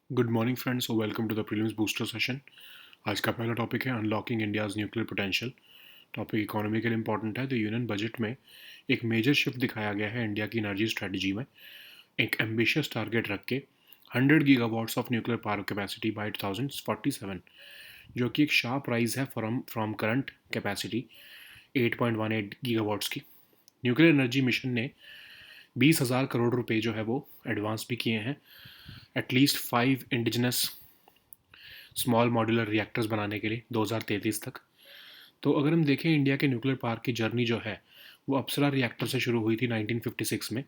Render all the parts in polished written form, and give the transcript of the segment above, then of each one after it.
Good morning friends और welcome to the prelims booster session. आज का पहला टॉपिक है unlocking India's nuclear potential. Topic economy के लिए इंपॉर्टेंट है। तो यूनियन बजट में एक मेजर शिफ्ट दिखाया गया है इंडिया की एनर्जी स्ट्रेटजी में। एक एम्बिशियस टारगेट रख के 100 gigawatts of nuclear power capacity by 2047, जो कि एक शार्प राइज है फ्रॉम करंट कैपेसिटी 8.18 गीगावाट्स की। न्यूक्लियर एनर्जी मिशन ने 20,000 करोड़ रुपए जो है वो एडवांस भी किए हैं at least 5 indigenous small modular reactors बनाने के लिए 2033 तक। तो अगर हम देखें इंडिया के न्यूक्लियर पार्क की जर्नी जो है वो अप्सरा रिएक्टर से शुरू हुई थी 1956 में,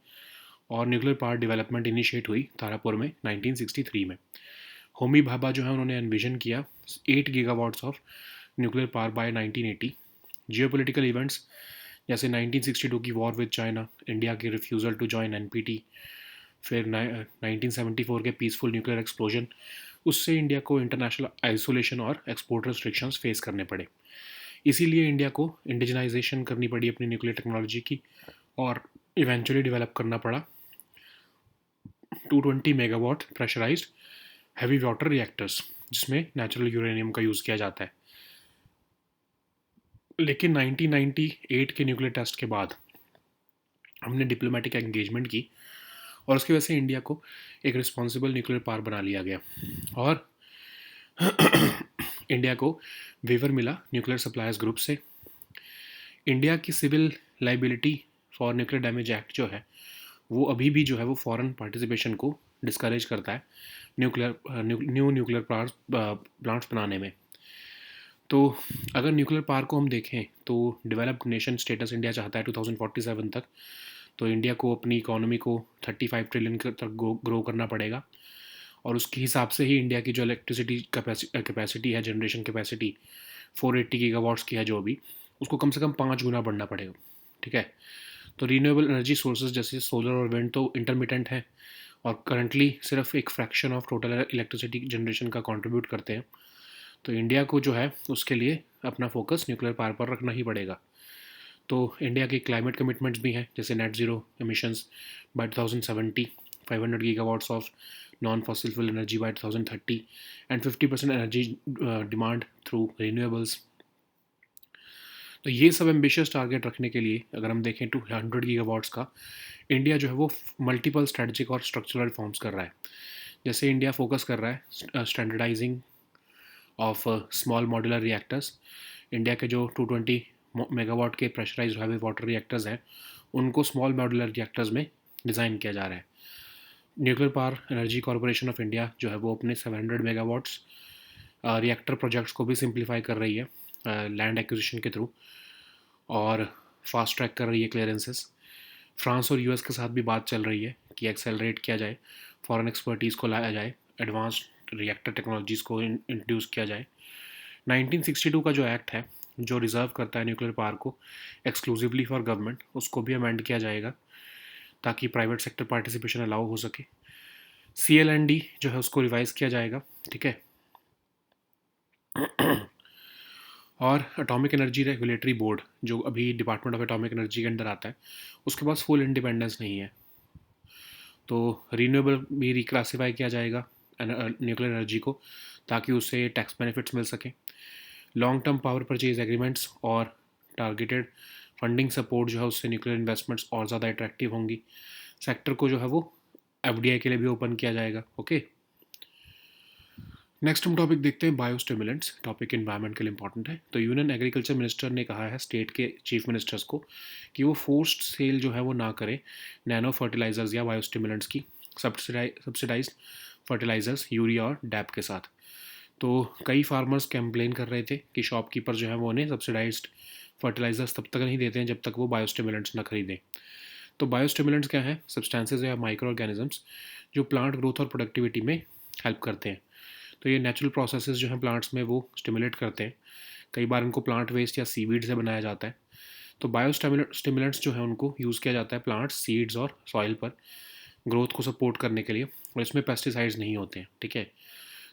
और न्यूक्लियर पावर डेवलपमेंट इनिशिएट हुई तारापुर में 1963 में। होमी भाभा जो है उन्होंने एनविजन किया 8 gigawatts of nuclear power bye 1980। Geopolitical events जैसे 1962 की वॉर विद चाइना, इंडिया की रिफ्यूज़ल टू जॉइन एनपीटी, फिर 1974 के पीसफुल न्यूक्लियर एक्सप्लोजन, उससे इंडिया को इंटरनेशनल आइसोलेशन और एक्सपोर्ट रिस्ट्रिक्शंस फेस करने पड़े। इसीलिए इंडिया को इंडिजनाइजेशन करनी पड़ी अपनी न्यूक्लियर टेक्नोलॉजी की, और इवेंचुअली डेवलप करना पड़ा 220 megawatt pressurised heavy water reactors, जिसमें नेचुरल यूरेनियम का यूज़ किया जाता है। लेकिन 1998 के न्यूक्लियर टेस्ट के बाद हमने डिप्लोमेटिक एंगेजमेंट की, और उसकी वजह से इंडिया को एक रिस्पॉन्सिबल न्यूक्लियर पावर बना लिया गया, और इंडिया को वेवर मिला न्यूक्लियर सप्लायर्स ग्रुप से। इंडिया की civil liability for nuclear damage act जो है वो अभी भी जो है वो फॉरेन पार्टिसिपेशन को डिस्करेज करता है न्यू न्यूक्लियर प्लांट्स बनाने में। तो अगर न्यूक्लियर पावर को हम देखें तो डेवलप्ड नेशन स्टेटस इंडिया चाहता है 2047 तक। तो इंडिया को अपनी इकोनॉमी को 35 ट्रिलियन तक ग्रो करना पड़ेगा, और उसके हिसाब से ही इंडिया की जो इलेक्ट्रिसिटी कैपेसिटी है, जनरेशन कैपेसिटी 480 गीगावाट्स की है जो अभी, उसको कम से कम 5 गुना बढ़ना पड़ेगा। ठीक है। तो रीन्यूएबल एनर्जी सोर्सेज जैसे सोलर और विंड तो इंटरमिटेंट हैं, और करंटली सिर्फ एक fraction of total electricity generation का कंट्रीब्यूट करते हैं। तो इंडिया को जो है उसके लिए अपना फोकस न्यूक्लियर पावर पर रखना ही पड़ेगा। तो इंडिया की क्लाइमेट कमिटमेंट्स भी हैं, जैसे net zero emissions by 2070, 500 gigawatts of non fossil fuel energy by 2030, and 50% energy demand through renewables. तो ये सब एम्बिशियस टारगेट रखने के लिए अगर हम देखें 200 गीगावाट्स का, इंडिया जो है वो मल्टीपल स्ट्रेटजिक और स्ट्रक्चरल रिफॉर्म्स कर रहा है। जैसे इंडिया फोकस कर रहा है standardising of small modular reactors. India के जो 220 मेगावाट के प्रेशराइज हैवी वाटर रिएक्टर्स हैं उनको स्मॉल मॉड्यूलर रिएक्टर्स में डिज़ाइन किया जा रहा है। Nuclear power energy corporation of India जो है वो अपने 700 मेगावाट्स रिएक्टर प्रोजेक्ट्स को भी सिंप्लीफाई कर रही है लैंड एक्विजिशन के थ्रू, और फास्ट ट्रैक कर रही है क्लियरेंसेस। फ्रांस और यूएस के साथ भी बात चल रही है कि एक्सेलरेट किया जाए, फॉरेन एक्सपर्टीज़ को लाया जाए, एडवांस्ड रिएक्टर टेक्नोलॉजीज़ को इंट्रोड्यूस किया जाए। 1962 का जो एक्ट है जो रिज़र्व करता है न्यूक्लियर पावर को एक्सक्लूसिवली फॉर गवर्नमेंट, उसको भी अमेंड किया जाएगा ताकि प्राइवेट सेक्टर पार्टिसिपेशन अलाउ हो सके। CLND जो है उसको रिवाइज़ किया जाएगा। ठीक है। और एटॉमिक एनर्जी रेगुलेटरी बोर्ड जो अभी डिपार्टमेंट ऑफ एटॉमिक एनर्जी के अंदर आता है, उसके पास फुल इंडिपेंडेंस नहीं है। तो रीन्यूएबल भी रिक्लासीफाई किया जाएगा न्यूक्लियर एनर्जी को, ताकि उससे टैक्स बेनिफिट्स मिल सकें। Long term power purchase agreements और टारगेटेड फंडिंग सपोर्ट जो है उससे न्यूक्लियर इन्वेस्टमेंट्स और ज़्यादा अट्रैक्टिव होंगी। सेक्टर को जो है वो FDI के लिए भी ओपन किया जाएगा। ओके। नेक्स्ट हम टॉपिक देखते हैं बायोस्टिमुलेंट्स। टॉपिक इन्वायरमेंट के लिए इंपॉर्टेंट है। तो यूनियन एग्रीकल्चर मिनिस्टर ने कहा है स्टेट के चीफ मिनिस्टर्स को कि वो फोर्स्ड सेल जो है वो ना करें नैनो फर्टिलाइजर्स या बायोस्टिमुलेंट्स की सब्सिडाइज्ड फर्टिलाइजर्स यूरिया और डैप के साथ। तो कई फार्मर्स कंप्लेन कर रहे थे कि शॉपकीपर जो है वो उन्हें सब्सिडाइज्ड फर्टिलाइजर्स तब तक नहीं देते हैं जब तक वो बायोस्टिमुलेंट्स ना खरीदें। तो बायोस्टिमुलेंट्स क्या है? सब्सटेंसेज या माइक्रो ऑर्गेनिजम्स जो प्लांट ग्रोथ और प्रोडक्टिविटी में हेल्प करते हैं। तो ये नेचुरल प्रोसेसेस जो हैं प्लांट्स में वो स्टिमुलेट करते हैं। कई बार इनको प्लांट वेस्ट या सीवीड से बनाया जाता है। तो बायोस्टिमुलेंट्स जो है उनको यूज़ किया जाता है प्लांट्स, सीड्स और सॉइल पर ग्रोथ को सपोर्ट करने के लिए, और इसमें पेस्टिसाइड्स नहीं होते हैं। ठीक है।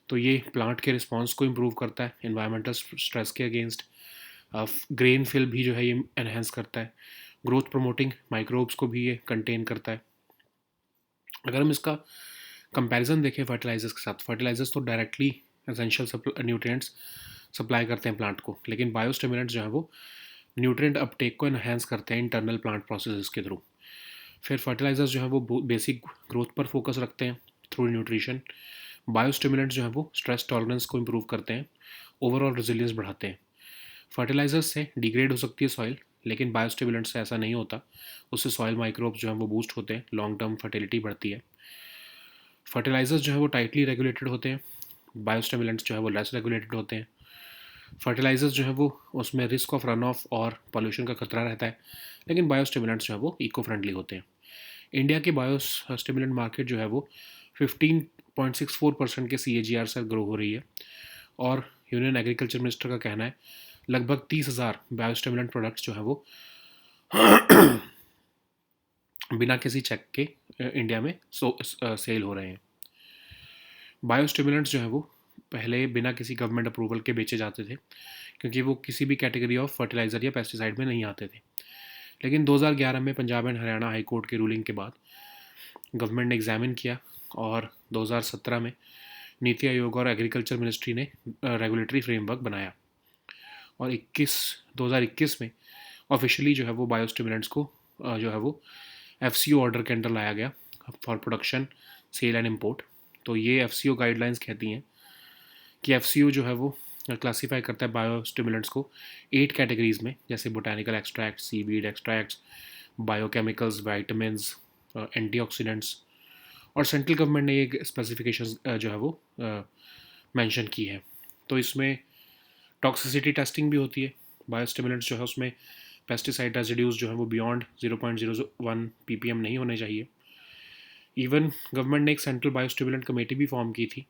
तो ये प्लांट के रिस्पॉन्स को इम्प्रूव करता है इन्वायरमेंटल स्ट्रेस के अगेंस्ट। ग्रेन फिल भी जो है ये एनहेंस करता है। ग्रोथ प्रमोटिंग माइक्रोब्स को भी ये कंटेन करता है। अगर हम इसका कंपैरिजन देखें फर्टिलाइजर्स के साथ, फर्टिलाइजर्स तो डायरेक्टली एसेंशियल न्यूट्रिएंट्स सप्लाई करते हैं प्लांट को, लेकिन बायोस्टिमुलेंट्स जो है वो न्यूट्रिएंट अपटेक को इन्हेंस करते हैं इंटरनल प्लांट प्रोसेसेस के थ्रू। फिर फर्टिलाइजर्स जो है वो बेसिक ग्रोथ पर फोकस रखते हैं थ्रू न्यूट्रिशन। बायोस्टिमुलेंट्स जो है वो स्ट्रेस टॉलरेंस को इम्प्रूव करते हैं, ओवरऑल रेजिलियंस बढ़ाते हैं। फर्टिलाइजर्स से डिग्रेड हो सकती है सॉइल, लेकिन बायोस्टिमुलेंट्स से ऐसा नहीं होता, उससे सॉइल माइक्रोब्स जो है वो बूस्ट होते हैं, लॉन्ग टर्म फर्टिलिटी बढ़ती है। फर्टिलाइजर्स जो है वो टाइटली रेगुलेटेड होते हैं, बायोस्टिमुलेंट्स जो है वो लेस रेगुलेटेड होते हैं। फर्टिलाइजर्स जो है वो उसमें रिस्क ऑफ रन ऑफ और पॉल्यूशन का खतरा रहता है, लेकिन बायोस्टिमुलेंट्स जो है वो इको फ्रेंडली होते हैं। इंडिया की बायोस्टिमुलेंट मार्केट जो है वो 15.64% के CAGR से ग्रो हो रही है, और यूनियन एग्रीकल्चर मिनिस्टर का कहना है लगभग 30,000 बायोस्टिमुलेंट प्रोडक्ट्स जो है वो बिना किसी चेक के इंडिया में सेल हो रहे हैं। बायोस्टिमुलेंट्स जो है वो पहले बिना किसी गवर्नमेंट अप्रूवल के बेचे जाते थे, क्योंकि वो किसी भी कैटेगरी ऑफ फर्टिलाइज़र या पेस्टिसाइड में नहीं आते थे। लेकिन 2011 में Punjab and Haryana high court की रूलिंग के बाद गवर्नमेंट ने एग्जामिन किया, और 2017 में नीति आयोग और एग्रीकल्चर मिनिस्ट्री ने रेगुलेटरी फ्रेमवर्क बनाया, और 2021 में ऑफिशियली जो है वो बायोस्टिमुलेंट्स को जो है वो FCO ऑर्डर के अंडर लाया गया for production, sale and import. तो ये FCO गाइडलाइंस कहती हैं कि FCO जो है वो क्लासीफाई करता है बायोस्टिमुलेंट्स को 8 कैटेगरीज में, जैसे botanical extract, seaweed extracts, biochemicals, vitamins, antioxidants. और सेंट्रल गवर्नमेंट ने ये स्पेसिफिकेशंस जो है वो मेंशन की है। तो इसमें टॉक्सिसिटी टेस्टिंग भी होती है। बायोस्टिमुलेंट्स जो है उसमें पेस्टिसाइड रेजिड्यूज जो है वो बियॉन्ड 0.01 ppm नहीं होने चाहिए। इवन गवर्नमेंट ने एक सेंट्रल बायोस्टिमुलेंट कमेटी भी फॉर्म की थी,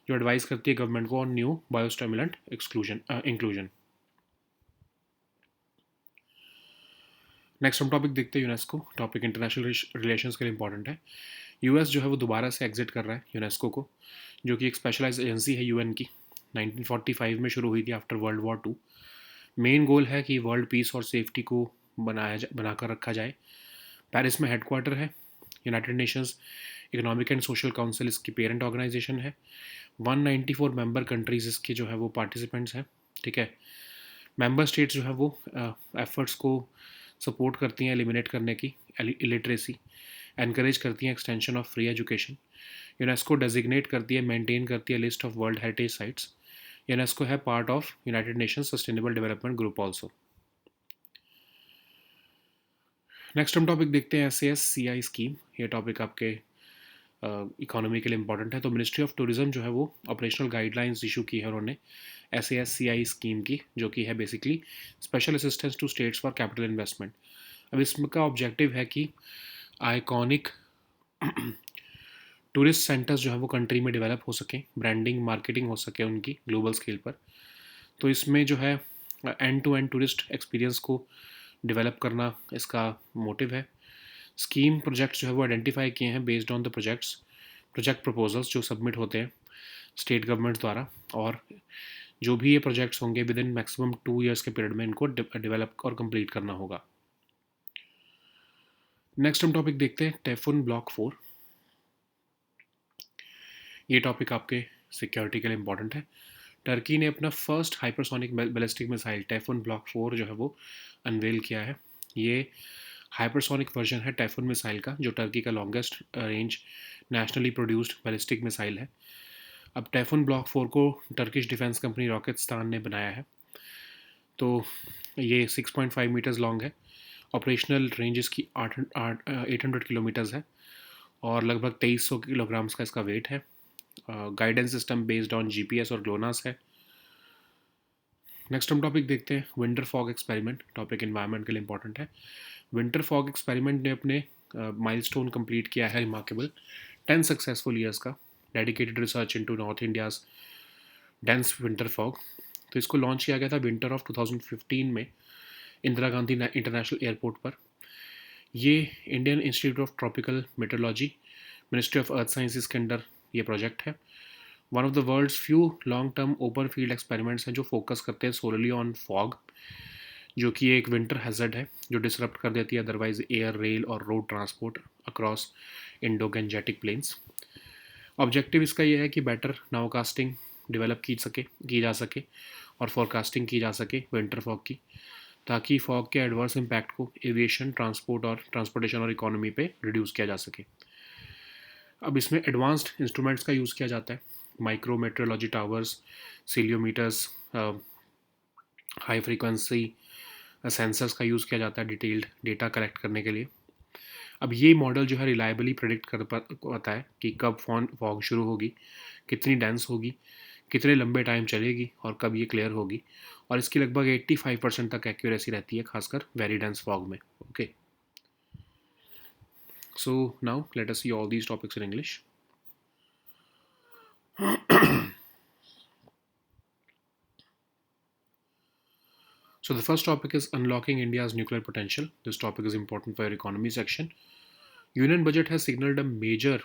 जो एडवाइस करती है गवर्नमेंट को on new biostimulant inclusion. Next हम टॉपिक देखते हैं यूनेस्को। टॉपिक इंटरनेशनल रिलेशंस के लिए इंपॉर्टेंट है। यूएस जो है वो दोबारा से एग्जिट कर रहा है यूनेस्को को, जो कि एक स्पेशलाइज एजेंसी है यूएन की। 1945 में शुरू हुई थी after world war two. Main goal है कि वर्ल्ड पीस और सेफ्टी को बनाकर रखा जाए। पेरिस में हेडक्वार्टर है। United Nations economic and social council इसकी पेरेंट ऑर्गेनाइजेशन है। 194 मेंबर कंट्रीज़ इसके जो है वो पार्टिसिपेंट्स हैं, ठीक है। मेंबर स्टेट्स जो है वो एफर्ट्स को सपोर्ट करती हैं एलिमिनेट करने की इलिटरेसी, एनकरेज करती हैं extension of free education. UNESCO designate करती है, मेंटेन करती है list of world heritage sites. UNESCO है part of United Nations Sustainable Development Group also. Next हम टॉपिक देखते हैं SAS-CI स्कीम। ये टॉपिक आपके इकोनॉमी के लिए इंपॉर्टेंट है। तो मिनिस्ट्री ऑफ टूरिज्म जो है वो ऑपरेशनल गाइडलाइंस इशू की है उन्होंने SAS-CI स्कीम की, जो कि है basically special assistance to states for capital investment. अब इसका ऑब्जेक्टिव है कि आइकॉनिक टूरिस्ट सेंटर्स जो है वो कंट्री में डेवलप हो सकें, ब्रांडिंग मार्केटिंग हो सके उनकी ग्लोबल स्केल पर। तो इसमें जो है end to end tourist experience को डेवलप करना इसका मोटिव है। स्कीम प्रोजेक्ट्स जो है वो आइडेंटिफाई किए हैं based on the project proposals जो सबमिट होते हैं स्टेट गवर्नमेंट द्वारा, और जो भी ये प्रोजेक्ट्स होंगे विद इन मैक्सिमम 2 ईयर्स के पीरियड में इनको डेवलप और कंप्लीट करना होगा। नेक्स्ट हम टॉपिक देखते हैं टाइफून ब्लॉक 4। ये टॉपिक आपके सिक्योरिटी के लिए इंपॉर्टेंट है। टर्की ने अपना first hypersonic ballistic missile typhoon block 4 जो है वो अनवेल किया है। ये हाइपरसोनिक वर्जन है टाइफून मिसाइल का, जो टर्की का longest range nationally produced ballistic missile है। अब टाइफून ब्लॉक 4 को टर्किश डिफेंस कंपनी रॉकेटस्तान ने बनाया है। तो ये 6.5 मीटर्स लॉन्ग है। ऑपरेशनल रेंज इसकी 800 किलोमीटर्स है, और लगभग 2300 किलोग्राम्स का इसका वेट है। Guidance system based on GPS और ग्लोनास है। नेक्स्ट हम टॉपिक देखते हैं winter fog experiment. Topic environment के लिए इंपॉर्टेंट है। विंटर फॉग एक्सपेरिमेंट ने अपने माइलस्टोन कंप्लीट किया है रिमार्केबल 10 सक्सेसफुल ईयर्स का, dedicated research into north India's dense winter fog. तो इसको लॉन्च किया गया था विंटर ऑफ 2015 में इंदिरा गांधी इंटरनेशनल एयरपोर्ट पर। ये Indian institute of tropical metrology, ministry of earth sciences के अंडर ये प्रोजेक्ट है। One of the world's few long term open field experiments हैं जो फोकस करते हैं सोलरली ऑन फॉग, जो कि एक विंटर हैजर्ड है जो डिसरप्ट कर देती है अदरवाइज एयर, रेल और road transport across Indo Gangetic plains. Objective इसका ये है कि बेटर नाउकास्टिंग डेवलप की जा सके और फोरकास्टिंग की जा सके विंटर फॉग की, ताकि फॉग के एडवर्स इम्पैक्ट को एविएशन, ट्रांसपोर्टेशन और इकोनॉमी पे रिड्यूस किया जा सके। अब इसमें एडवांस्ड इंस्ट्रूमेंट्स का यूज़ किया जाता है, माइक्रोमेट्रोलॉजी टावर्स, सीलियोमीटर्स, हाई फ्रीक्वेंसी सेंसर्स का यूज़ किया जाता है डिटेल्ड डेटा कलेक्ट करने के लिए। अब ये मॉडल जो है रिलायबली प्रेडिक्ट कर पाता है कि कब फॉग शुरू होगी, कितनी डेंस होगी, कितने लंबे टाइम चलेगी और कब ये क्लियर होगी, और इसकी लगभग 85% तक एक्यूरेसी रहती है, खासकर वेरी डेंस फॉग में। Okay, so now let us see all these topics in English. So the first topic is unlocking India's nuclear potential. This topic is important for your economy section. Union budget has signaled a major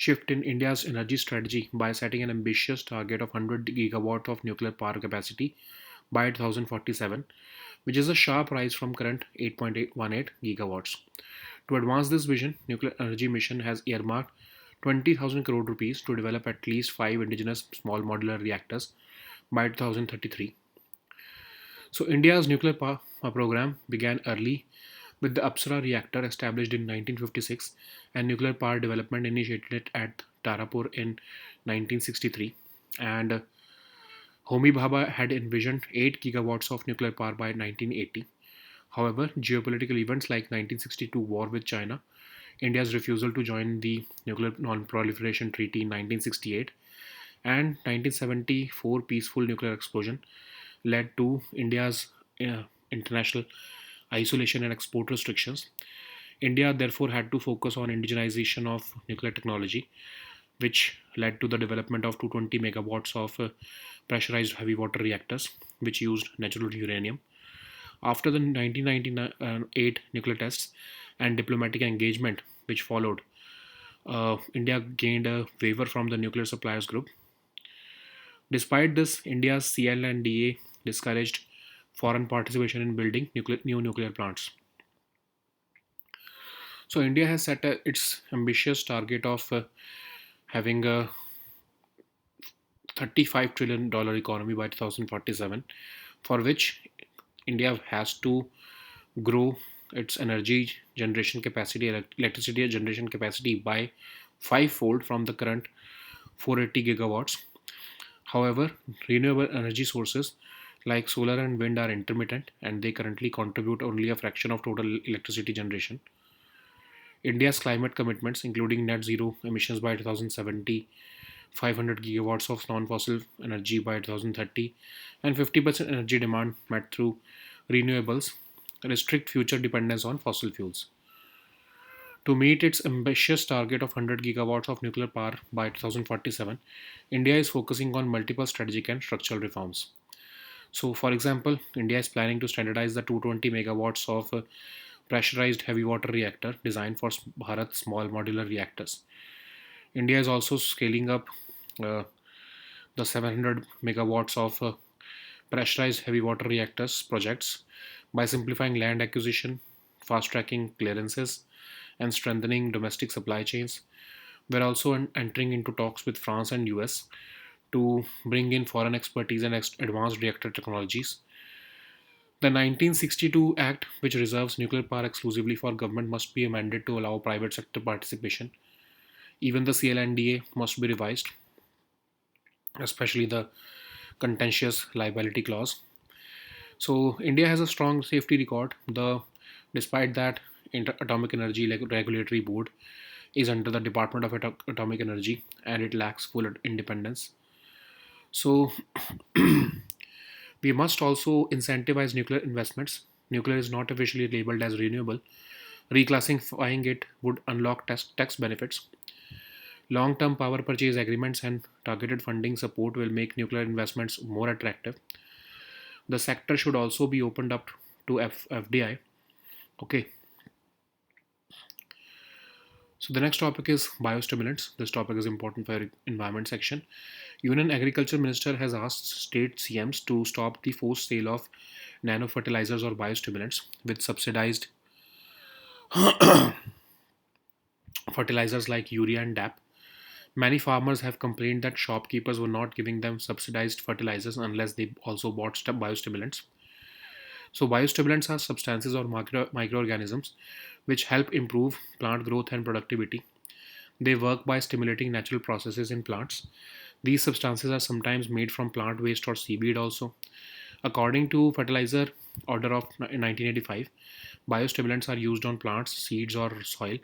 shift in India's energy strategy by setting an ambitious target of 100 gigawatt of nuclear power capacity by 2047, which is a sharp rise from current 8.18 gigawatts. To advance this vision, Nuclear Energy Mission has earmarked 20,000 crore rupees to develop at least 5 indigenous small modular reactors by 2033. So India's nuclear power program began early with the Apsara reactor established in 1956 and nuclear power development initiated at Tarapur in 1963. And Homi Bhabha had envisioned 8 gigawatts of nuclear power by 1980. However, geopolitical events like 1962 war with China, India's refusal to join the Nuclear Non-Proliferation Treaty in 1968, and 1974 peaceful nuclear explosion led to India's international isolation and export restrictions. India therefore had to focus on indigenization of nuclear technology, which led to the development of 220 megawatts of pressurized heavy water reactors, which used natural uranium. After the 1998 nuclear tests and diplomatic engagement which followed, India gained a waiver from the nuclear suppliers group. Despite this, India's CLNDA discouraged foreign participation in building new nuclear plants. So India has set its ambitious target of having a $35 trillion economy by 2047, for which India has to grow its energy generation capacity, electricity generation capacity by fivefold from the current 480 gigawatts. However, renewable energy sources like solar and wind are intermittent and they currently contribute only a fraction of total electricity generation. India's climate commitments, including net zero emissions by 2070, 500 gigawatts of non fossil energy by 2030, and 50% energy demand met through renewables, restrict future dependence on fossil fuels. To meet its ambitious target of 100 gigawatts of nuclear power by 2047, India is focusing on multiple strategic and structural reforms. So, for example, India is planning to standardize the 220 megawatts of pressurized heavy water reactor designed for Bharat small modular reactors. India is also scaling up uh, the 700 megawatts of pressurized heavy water reactors projects by simplifying land acquisition, fast tracking clearances, and strengthening domestic supply chains. We're also entering into talks with France and US to bring in foreign expertise and advanced reactor technologies. The 1962 Act, which reserves nuclear power exclusively for government, must be amended to allow private sector participation. Even the CLNDA must be revised, especially the contentious liability clause. So India has a strong safety record. Despite that, Atomic Energy Regulatory Board is under the Department of Atomic Energy and it lacks full independence. So we must also incentivize nuclear investments. Nuclear is not officially labeled as renewable. Reclassifying it would unlock tax benefits. Long term power purchase agreements and targeted funding support will make nuclear investments more attractive. The sector should also be opened up to FDI. Okay, so the next topic is biostimulants. This topic is important for environment section. Union Agriculture Minister has asked state CMs to stop the forced sale of nano fertilizers or biostimulants with subsidized fertilizers like urea and DAP. Many farmers have complained that shopkeepers were not giving them subsidized fertilizers unless they also bought biostimulants. So, biostimulants are substances or microorganisms which help improve plant growth and productivity. They work by stimulating natural processes in plants. These substances are sometimes made from plant waste or seaweed also. According to Fertilizer Order of 1985, biostimulants are used on plants, seeds, or soil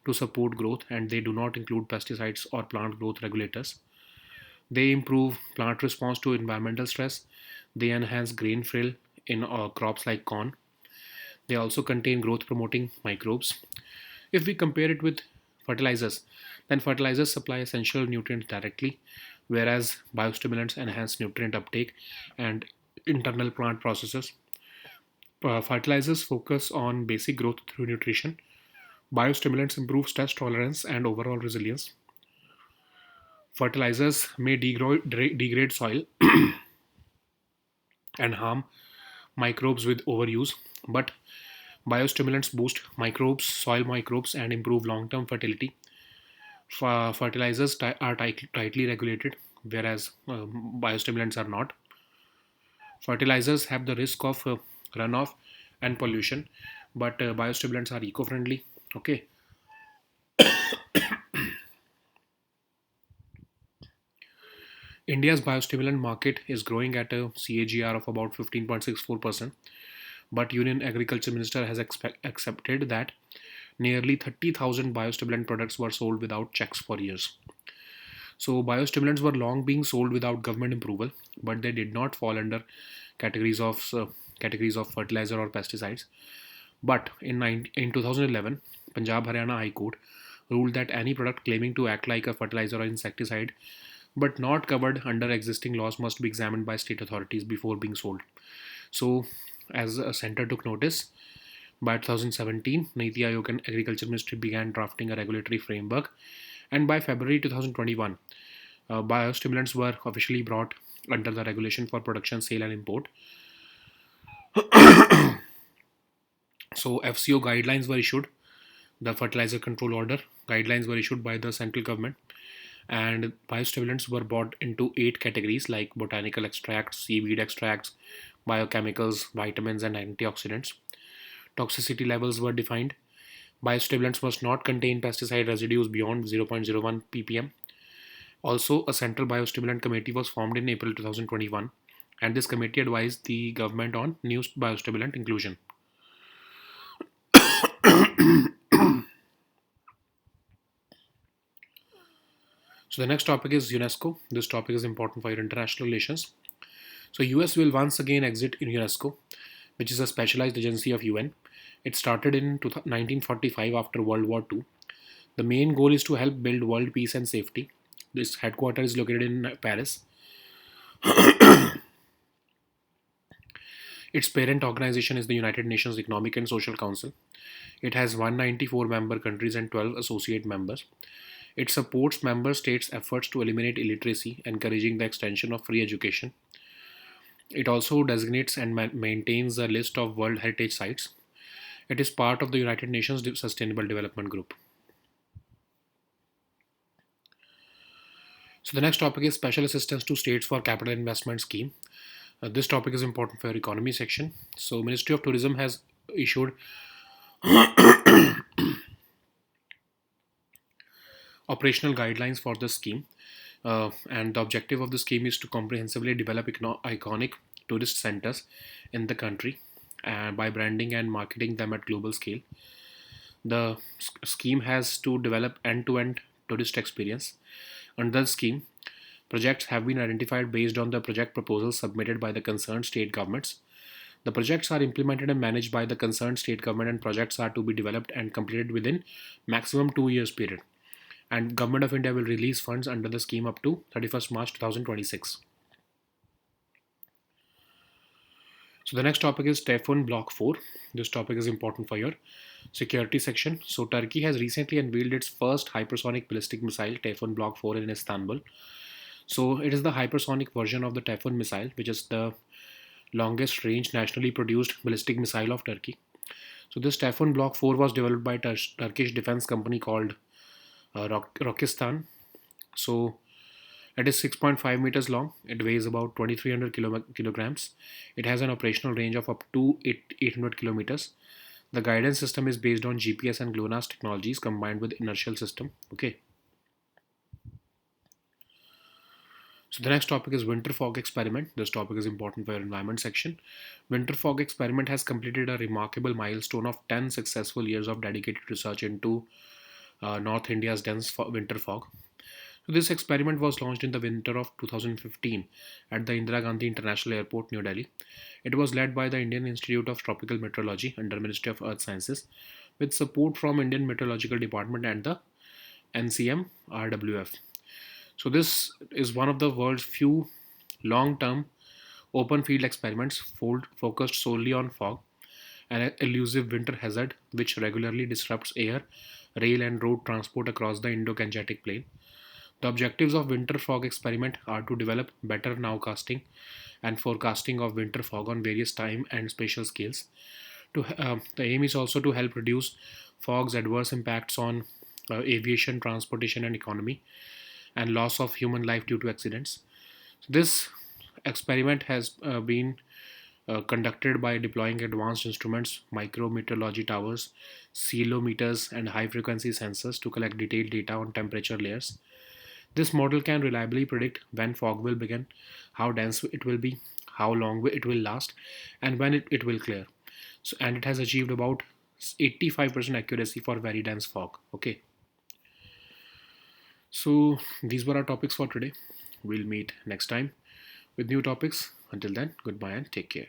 to support growth, and they do not include pesticides or plant growth regulators. They improve plant response to environmental stress. They enhance grain fill in crops like corn. They also contain growth promoting microbes. If we compare it with fertilizers, then fertilizers supply essential nutrients directly, whereas biostimulants enhance nutrient uptake and internal plant processes. Fertilizers focus on basic growth through nutrition. Biostimulants improve stress tolerance and overall resilience. Fertilizers may degrade soil and harm microbes with overuse, but biostimulants boost microbes, soil microbes, and improve long term fertility. Fertilizers are tightly regulated, whereas biostimulants are not. Fertilizers have the risk of runoff and pollution, but biostimulants are eco friendly. Okay. India's biostimulant market is growing at a CAGR of about 15.64%, but Union Agriculture Minister has accepted that nearly 30,000 biostimulant products were sold without checks for years. So biostimulants were long being sold without government approval, but they did not fall under categories of uh, categories of fertilizer or pesticides. But in 2011, Punjab Haryana High Court ruled that any product claiming to act like a fertilizer or insecticide but not covered under existing laws must be examined by state authorities before being sold. So, as a center took notice, by 2017, Niti Aayog and Agriculture Ministry began drafting a regulatory framework, and by February 2021, biostimulants were officially brought under the regulation for production, sale, and import. So, FCO guidelines were issued, the Fertilizer Control Order guidelines were issued by the central government, and biostimulants were brought into 8 categories like botanical extracts, seaweed extracts, biochemicals, vitamins, and antioxidants. Toxicity levels were defined. Biostimulants must not contain pesticide residues beyond 0.01 ppm. Also, a central biostimulant committee was formed in April 2021, and this committee advised the government on new biostimulant inclusion. So the next topic is UNESCO. This topic is important for your international relations. So US will once again exit in UNESCO, which is a specialized agency of UN. It started in 1945 after World War II. The main goal is to help build world peace and safety. This headquarters is located in Paris. Its parent organization is the United Nations Economic and Social Council. It has 194 member countries and 12 associate members. It supports member states' efforts to eliminate illiteracy, encouraging the extension of free education. It also designates and maintains a list of World Heritage Sites. It is part of the United Nations Sustainable Development Group. So the next topic is Special Assistance to States for Capital Investment Scheme. This topic is important for your economy section. So Ministry of Tourism has issued operational guidelines for the scheme. And the objective of the scheme is to comprehensively develop iconic tourist centers in the country by branding and marketing them at global scale. The scheme has to develop end-to-end tourist experience. Under the scheme, projects have been identified based on the project proposals submitted by the concerned state governments. The projects are implemented and managed by the concerned state government, and projects are to be developed and completed within maximum 2 years period. And Government of India will release funds under the scheme up to 31st March 2026. So the next topic is Typhoon Block 4. This topic is important for your security section. So Turkey has recently unveiled its first hypersonic ballistic missile, Typhoon Block 4, in Istanbul. So it is the hypersonic version of the Typhoon missile, which is the longest range nationally produced ballistic missile of Turkey. So this Typhoon Block 4 was developed by Turkish defense company called Rokistan. So it is 6.5 meters long. It weighs about 2300 kilograms. It has an operational range of up to 800 kilometers. The guidance system is based on GPS and GLONASS technologies combined with inertial system. Okay. So the next topic is winter fog experiment. This topic is important for your environment section. Winter fog experiment has completed a remarkable milestone of 10 successful years of dedicated research into North India's dense winter fog. So this experiment was launched in the winter of 2015 at the Indira Gandhi International Airport, New Delhi. It was led by the Indian Institute of Tropical Meteorology under Ministry of Earth Sciences, with support from Indian Meteorological Department and the NCM RWF. So this is one of the world's few long-term open field experiments focused solely on fog, an elusive winter hazard which regularly disrupts air, rail, and road transport across the Indo-Gangetic Plain. The objectives of winter fog experiment are to develop better nowcasting and forecasting of winter fog on various time and spatial scales. The aim is also to help reduce fog's adverse impacts on aviation, transportation, and economy, and loss of human life due to accidents. So this experiment has been conducted by deploying advanced instruments, micrometeorology towers, ceilometers, and high frequency sensors to collect detailed data on temperature layers. This model can reliably predict when fog will begin, how dense it will be, how long it will last, and when it will clear. So, and it has achieved about 85% accuracy for very dense fog. Okay, so these were our topics for today. We'll meet next time with new topics. Until then, goodbye and take care.